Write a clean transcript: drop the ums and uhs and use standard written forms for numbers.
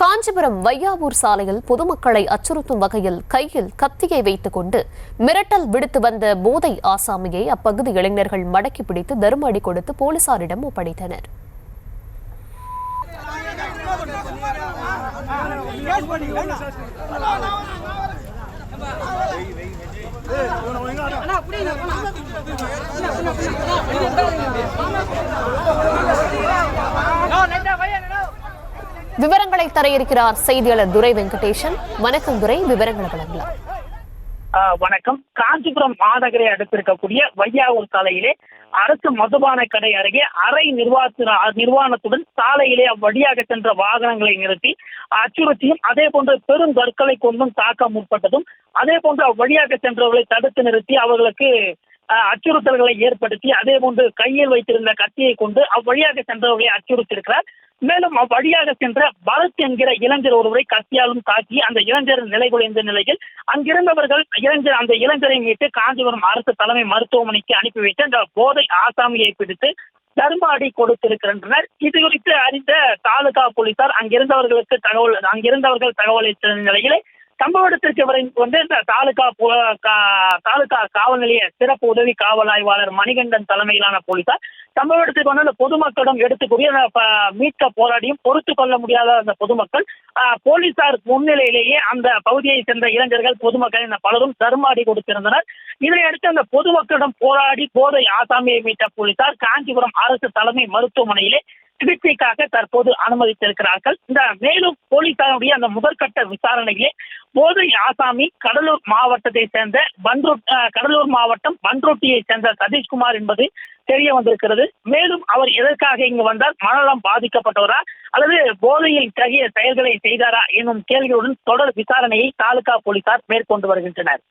காஞ்சிபுரம் வையாவூர் சாலையில் பொதுமக்களை அச்சுறுத்தும் வகையில் கையில் கத்தியை வைத்துக் கொண்டு மிரட்டல் விடுத்து வந்த போதை ஆசாமியை அப்பகுதி இளைஞர்கள் மடக்கி பிடித்து தர்மஅடி கொடுத்து போலீசாரிடம் ஒப்படைத்தனர். விவரங்களை தர இருக்கிறார் செய்தியாளர் துரை வெங்கடேசன். வணக்கம் துரை, விவரங்களை வழங்கலாம். வணக்கம். காஞ்சிபுரம் மாநகரை அடுத்திருக்கக்கூடிய வையாவூர் சாலையிலே அரசு மதுபான கடை அருகே அரை நிர்வாணத்துடன் சாலையிலே அவ்வழியாக சென்ற வாகனங்களை நிறுத்தி அச்சுறுத்தியும் அதே போன்று பெரும் கற்களை கொண்டும் தாக்க முற்பட்டதும் அதே போன்று அவ்வழியாக சென்றவர்களை தடுத்து நிறுத்தி அவர்களுக்கு அச்சுறுத்தல்களை ஏற்படுத்தி அதே போன்று கையில் வைத்திருந்த கத்தியை கொண்டு அவ்வழியாக சென்றவர்களை அச்சுறுத்தியிருக்கிறார். மேலும் அவ்வழியாக சென்ற பரத் என்கிற இளைஞர் ஒருவரை கத்தியாலும் தாக்கி அந்த இளைஞர் நிலைகுலைந்த நிலையில் அங்கிருந்தவர்கள் அந்த இளைஞரை மீட்டு காஞ்சிபுரம் அரசு தலைமை மருத்துவமனைக்கு அனுப்பி வைத்து அந்த போதை ஆசாமியை பிடித்து தர்ம அடி கொடுத்திருக்கின்றனர். இது குறித்து அறிந்த தாலுகா போலீசார் அங்கிருந்தவர்கள் தகவல் அளித்த நிலையிலே சம்பவ இடத்திற்கு வந்து இந்த தாலுகா காவல் நிலைய சிறப்பு உதவி காவல் ஆய்வாளர் மணிகண்டன் தலைமையிலான போலீசார் சம்பவ இடத்துக்கு வந்து அந்த பொதுமக்களிடம் எடுத்துக்கூடிய மீட்க போராடியும் பொறுத்து கொள்ள முடியாத அந்த பொதுமக்கள் போலீசார் முன்னிலையிலேயே அந்த பகுதியை சேர்ந்த இளைஞர்கள் பொதுமக்கள் பலரும் தர்ம அடி கொடுத்திருந்தனர். இதனையடுத்து அந்த பொதுமக்களிடம் போராடி போதை ஆசாமியை மீட்ட போலீசார் காஞ்சிபுரம் அரசு தலைமை மருத்துவமனையிலே சிகிச்சைக்காக தற்போது அனுமதித்திருக்கிறார்கள். இந்த மேலும் போலீசாருடைய அந்த முதற்கட்ட விசாரணையிலே போதை ஆசாமி கடலூர் மாவட்டம் பன்ருட்டியை சேர்ந்த சதீஷ்குமார் என்பது தெரிய வந்திருக்கிறது. மேலும் அவர் எதற்காக இங்கு வந்தார், மனநலம் பாதிக்கப்பட்டவரா அல்லது போதையில் தகிய செயல்களை செய்தாரா என்னும் கேள்வியுடன் தொடர் விசாரணையை தாலுகா போலீசார் மேற்கொண்டு வருகின்றனர்.